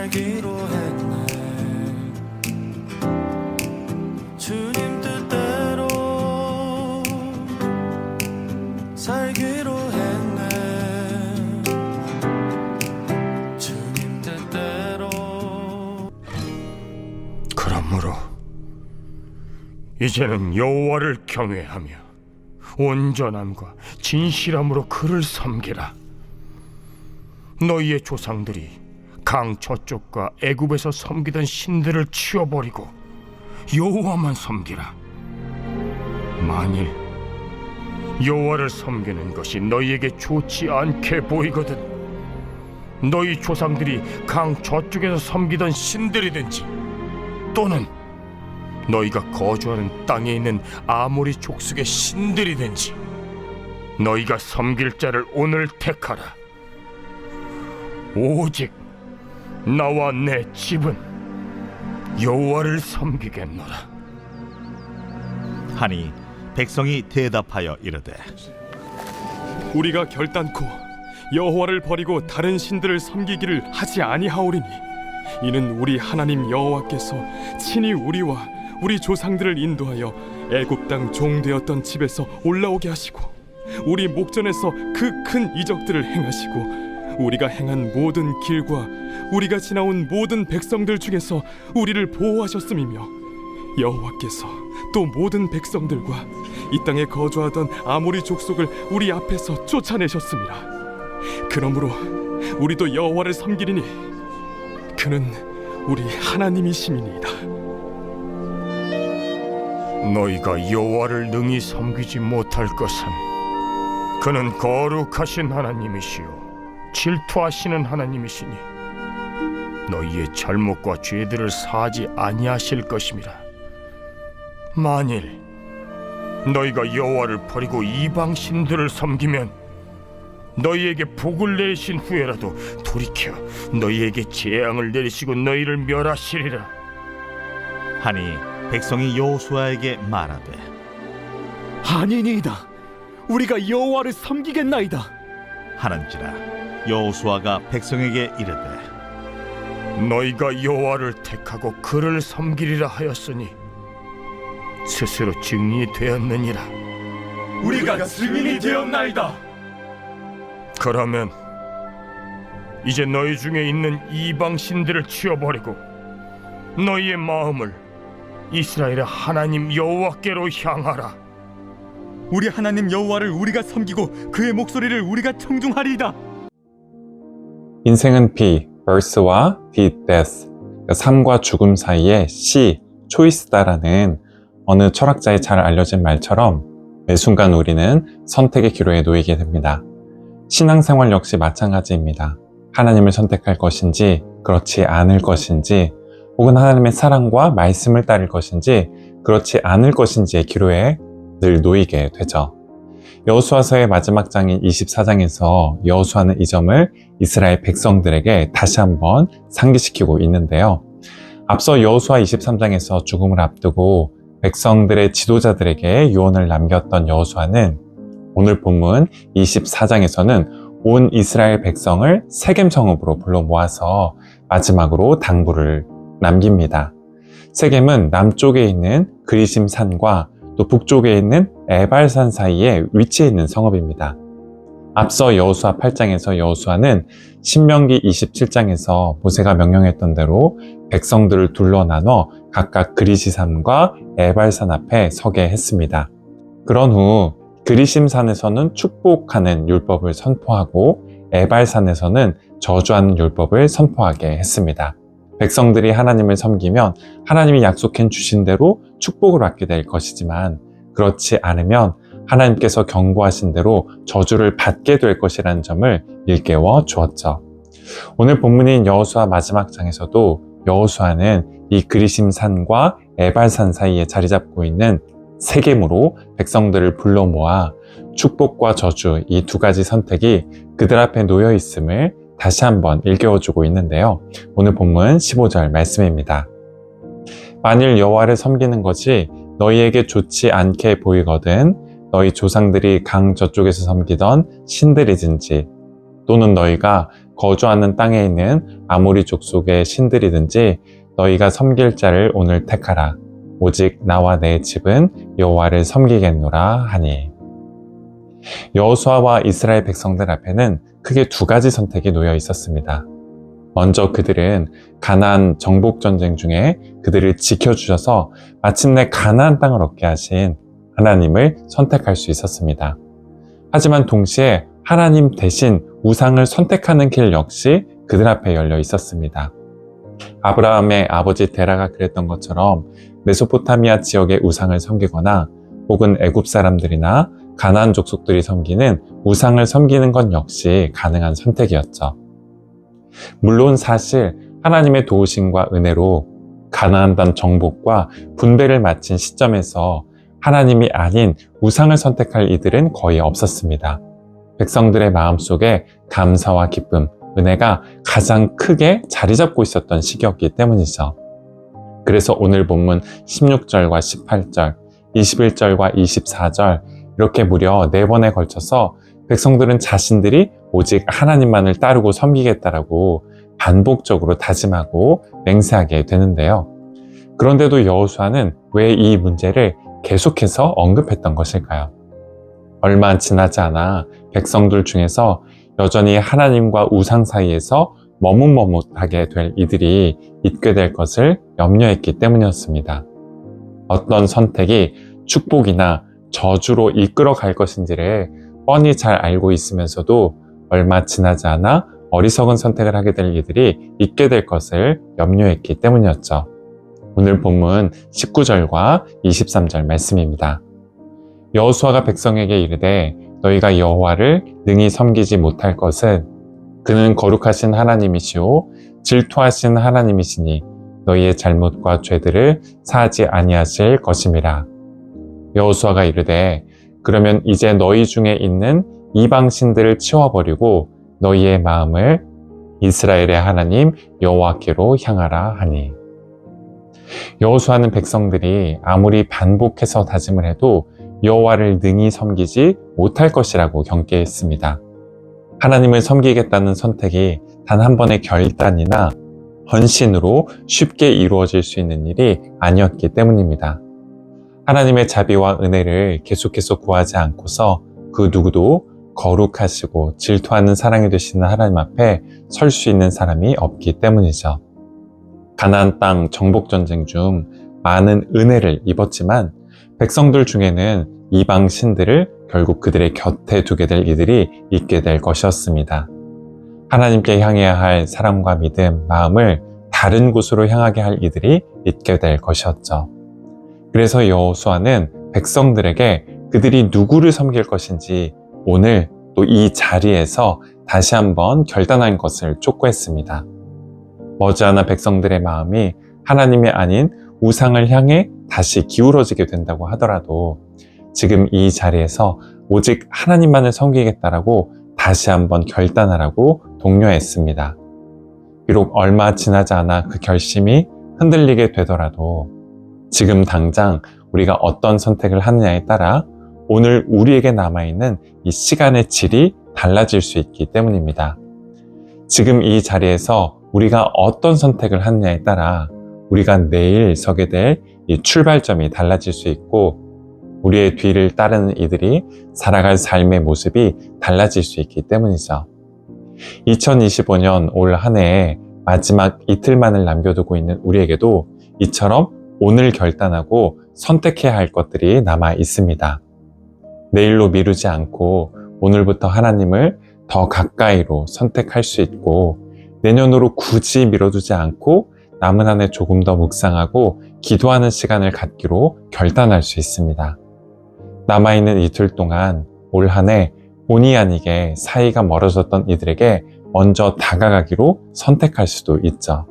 살기로 했네. 주님 뜻대로 살기로 했네. 주님 뜻대로. 그러므로 이제는 여호와를 경외하며 온전함과 진실함으로 그를 섬기라. 너희의 조상들이 강 저쪽과 애굽에서 섬기던 신들을 치워버리고 여호와만 섬기라. 만일 여호와를 섬기는 것이 너희에게 좋지 않게 보이거든 너희 조상들이 강 저쪽에서 섬기던 신들이든지 또는 너희가 거주하는 땅에 있는 아모리 족속의 신들이든지 너희가 섬길 자를 오늘 택하라. 오직 나와 내 집은 여호와를 섬기겠노라. 하니 백성이 대답하여 이르되 우리가 결단코 여호와를 버리고 다른 신들을 섬기기를 하지 아니하오리니 이는 우리 하나님 여호와께서 친히 우리와 우리 조상들을 인도하여 애굽 땅 종되었던 집에서 올라오게 하시고 우리 목전에서 그 큰 이적들을 행하시고 우리가 행한 모든 길과 우리가 지나온 모든 백성들 중에서 우리를 보호하셨음이며 여호와께서 또 모든 백성들과 이 땅에 거주하던 아모리 족속을 우리 앞에서 쫓아내셨습니다. 그러므로 우리도 여호와를 섬기리니 그는 우리 하나님이심이니이다. 너희가 여호와를 능히 섬기지 못할 것은 그는 거룩하신 하나님이시요 질투하시는 하나님이시니 너희의 잘못과 죄들을 사하지 아니하실 것임이라. 만일 너희가 여호와를 버리고 이방 신들을 섬기면 너희에게 복을 내리신 후에라도 돌이켜 너희에게 재앙을 내리시고 너희를 멸하시리라. 하니 백성이 여호수아에게 말하되 아니니이다. 우리가 여호와를 섬기겠나이다 하는지라. 여호수아가 백성에게 이르되 너희가 여호와를 택하고 그를 섬기리라 하였으니 스스로 증인이 되었느니라. 우리가 증인이 되었나이다. 그러면 이제 너희 중에 있는 이방 신들을 치워버리고 너희의 마음을 이스라엘의 하나님 여호와께로 향하라. 우리 하나님 여호와를 우리가 섬기고 그의 목소리를 우리가 청중하리이다. 인생은 B, birth와 B, death, 삶과 죽음 사이에 C, choice다라는 어느 철학자의 잘 알려진 말처럼 매 순간 우리는 선택의 기로에 놓이게 됩니다. 신앙생활 역시 마찬가지입니다. 하나님을 선택할 것인지 그렇지 않을 것인지 혹은 하나님의 사랑과 말씀을 따를 것인지 그렇지 않을 것인지의 기로에 늘 놓이게 되죠. 여호수아서의 마지막 장인 24장에서 여호수아는 이 점을 이스라엘 백성들에게 다시 한번 상기시키고 있는데요. 앞서 여호수아 23장에서 죽음을 앞두고 백성들의 지도자들에게 유언을 남겼던 여호수아는 오늘 본문 24장에서는 온 이스라엘 백성을 세겜 성읍으로 불러 모아서 마지막으로 당부를 남깁니다. 세겜은 남쪽에 있는 그리심 산과 또 북쪽에 있는 에발산 사이에 위치해 있는 성읍입니다. 앞서 여호수아 8장에서 여호수아는 신명기 27장에서 모세가 명령했던 대로 백성들을 둘러 나눠 각각 그리시산과 에발산 앞에 서게 했습니다. 그런 후 그리심산에서는 축복하는 율법을 선포하고 에발산에서는 저주하는 율법을 선포하게 했습니다. 백성들이 하나님을 섬기면 하나님이 약속해 주신 대로 축복을 받게 될 것이지만 그렇지 않으면 하나님께서 경고하신 대로 저주를 받게 될 것이라는 점을 일깨워 주었죠. 오늘 본문인 여호수아 마지막 장에서도 여호수아는 이 그리심산과 에발산 사이에 자리 잡고 있는 세겜으로 백성들을 불러 모아 축복과 저주 이 두 가지 선택이 그들 앞에 놓여 있음을 다시 한번 일깨워주고 있는데요. 오늘 본문 15절 말씀입니다. 만일 여호와를 섬기는 것이 너희에게 좋지 않게 보이거든 너희 조상들이 강 저쪽에서 섬기던 신들이든지 또는 너희가 거주하는 땅에 있는 아모리 족속의 신들이든지 너희가 섬길 자를 오늘 택하라. 오직 나와 내 집은 여호와를 섬기겠노라 하니. 여호수아와 이스라엘 백성들 앞에는 크게 두 가지 선택이 놓여 있었습니다. 먼저 그들은 가나안 정복 전쟁 중에 그들을 지켜주셔서 마침내 가나안 땅을 얻게 하신 하나님을 선택할 수 있었습니다. 하지만 동시에 하나님 대신 우상을 선택하는 길 역시 그들 앞에 열려 있었습니다. 아브라함의 아버지 데라가 그랬던 것처럼 메소포타미아 지역의 우상을 섬기거나 혹은 애굽 사람들이나 가나안 족속들이 섬기는 우상을 섬기는 것 역시 가능한 선택이었죠. 물론 사실 하나님의 도우심과 은혜로 가나안 땅 정복과 분배를 마친 시점에서 하나님이 아닌 우상을 선택할 이들은 거의 없었습니다. 백성들의 마음속에 감사와 기쁨, 은혜가 가장 크게 자리 잡고 있었던 시기였기 때문이죠. 그래서 오늘 본문 16절과 18절, 21절과 24절 이렇게 무려 4번에 걸쳐서 백성들은 자신들이 오직 하나님만을 따르고 섬기겠다라고 반복적으로 다짐하고 맹세하게 되는데요. 그런데도 여호수아는 왜 이 문제를 계속해서 언급했던 것일까요? 얼마 지나지 않아 백성들 중에서 여전히 하나님과 우상 사이에서 머뭇머뭇하게 될 이들이 있게 될 것을 염려했기 때문이었습니다. 어떤 선택이 축복이나 저주로 이끌어 갈 것인지를 뻔히 잘 알고 있으면서도 얼마 지나지 않아 어리석은 선택을 하게 될 이들이 있게 될 것을 염려했기 때문이었죠. 오늘 본문 19절과 23절 말씀입니다. 여호수아가 백성에게 이르되 너희가 여호와를 능히 섬기지 못할 것은 그는 거룩하신 하나님이시오 질투하신 하나님이시니 너희의 잘못과 죄들을 사하지 아니하실 것임이라. 여호수아가 이르되 그러면 이제 너희 중에 있는 이방 신들을 치워버리고 너희의 마음을 이스라엘의 하나님 여호와께로 향하라 하니. 여호수아는 백성들이 아무리 반복해서 다짐을 해도 여호와를 능히 섬기지 못할 것이라고 경계했습니다. 하나님을 섬기겠다는 선택이 단 한 번의 결단이나 헌신으로 쉽게 이루어질 수 있는 일이 아니었기 때문입니다. 하나님의 자비와 은혜를 계속해서 구하지 않고서 그 누구도 거룩하시고 질투하는 사랑이 되시는 하나님 앞에 설 수 있는 사람이 없기 때문이죠. 가나안 땅 정복 전쟁 중 많은 은혜를 입었지만 백성들 중에는 이방 신들을 결국 그들의 곁에 두게 될 이들이 있게 될 것이었습니다. 하나님께 향해야 할 사랑과 믿음, 마음을 다른 곳으로 향하게 할 이들이 있게 될 것이었죠. 그래서 여호수아는 백성들에게 그들이 누구를 섬길 것인지 오늘 또 이 자리에서 다시 한번 결단한 것을 촉구했습니다. 머지않아 백성들의 마음이 하나님이 아닌 우상을 향해 다시 기울어지게 된다고 하더라도 지금 이 자리에서 오직 하나님만을 섬기겠다라고 다시 한번 결단하라고 독려했습니다. 비록 얼마 지나지 않아 그 결심이 흔들리게 되더라도 지금 당장 우리가 어떤 선택을 하느냐에 따라 오늘 우리에게 남아있는 이 시간의 질이 달라질 수 있기 때문입니다. 지금 이 자리에서 우리가 어떤 선택을 하느냐에 따라 우리가 내일 서게 될 이 출발점이 달라질 수 있고 우리의 뒤를 따르는 이들이 살아갈 삶의 모습이 달라질 수 있기 때문이죠. 2025년 올 한 해의 마지막 이틀만을 남겨두고 있는 우리에게도 이처럼 오늘 결단하고 선택해야 할 것들이 남아 있습니다. 내일로 미루지 않고 오늘부터 하나님을 더 가까이로 선택할 수 있고 내년으로 굳이 미뤄두지 않고 남은 한 해 조금 더 묵상하고 기도하는 시간을 갖기로 결단할 수 있습니다. 남아있는 이틀 동안 올 한 해 본의 아니게 사이가 멀어졌던 이들에게 먼저 다가가기로 선택할 수도 있죠.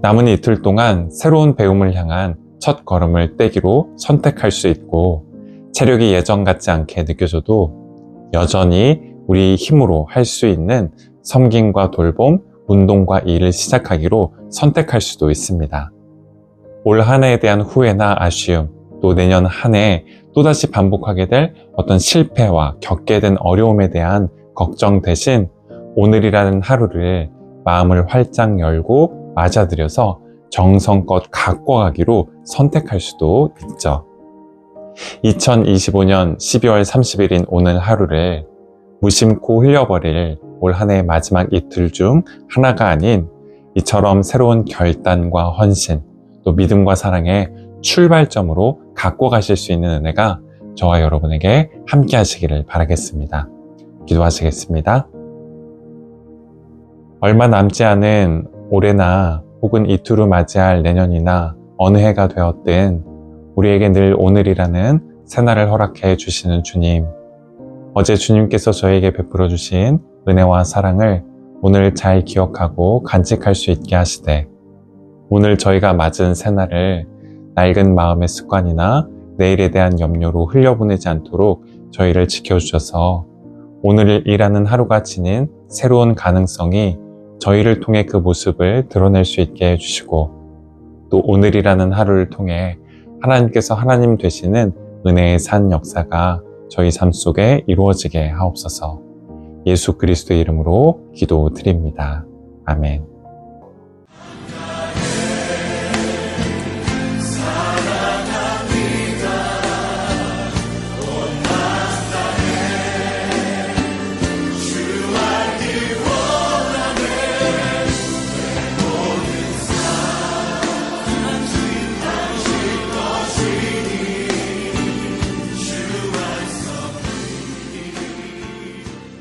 남은 이틀 동안 새로운 배움을 향한 첫 걸음을 떼기로 선택할 수 있고 체력이 예전 같지 않게 느껴져도 여전히 우리 힘으로 할 수 있는 섬김과 돌봄, 운동과 일을 시작하기로 선택할 수도 있습니다. 올 한 해에 대한 후회나 아쉬움, 또 내년 한 해 또다시 반복하게 될 어떤 실패와 겪게 된 어려움에 대한 걱정 대신 오늘이라는 하루를 마음을 활짝 열고 맞아들여서 정성껏 갖고 가기로 선택할 수도 있죠. 2025년 12월 30일인 오늘 하루를 무심코 흘려버릴 올 한 해의 마지막 이틀 중 하나가 아닌 이처럼 새로운 결단과 헌신, 또 믿음과 사랑의 출발점으로 갖고 가실 수 있는 은혜가 저와 여러분에게 함께 하시기를 바라겠습니다. 기도하시겠습니다. 얼마 남지 않은 올해나 혹은 이틀 후 맞이할 내년이나 어느 해가 되었든 우리에게 늘 오늘이라는 새날을 허락해 주시는 주님, 어제 주님께서 저에게 베풀어 주신 은혜와 사랑을 오늘 잘 기억하고 간직할 수 있게 하시되, 오늘 저희가 맞은 새날을 낡은 마음의 습관이나 내일에 대한 염려로 흘려보내지 않도록 저희를 지켜주셔서 오늘이라는 하루가 지닌 새로운 가능성이 저희를 통해 그 모습을 드러낼 수 있게 해주시고, 또 오늘이라는 하루를 통해 하나님께서 하나님 되시는 은혜의 산 역사가 저희 삶 속에 이루어지게 하옵소서. 예수 그리스도의 이름으로 기도드립니다. 아멘.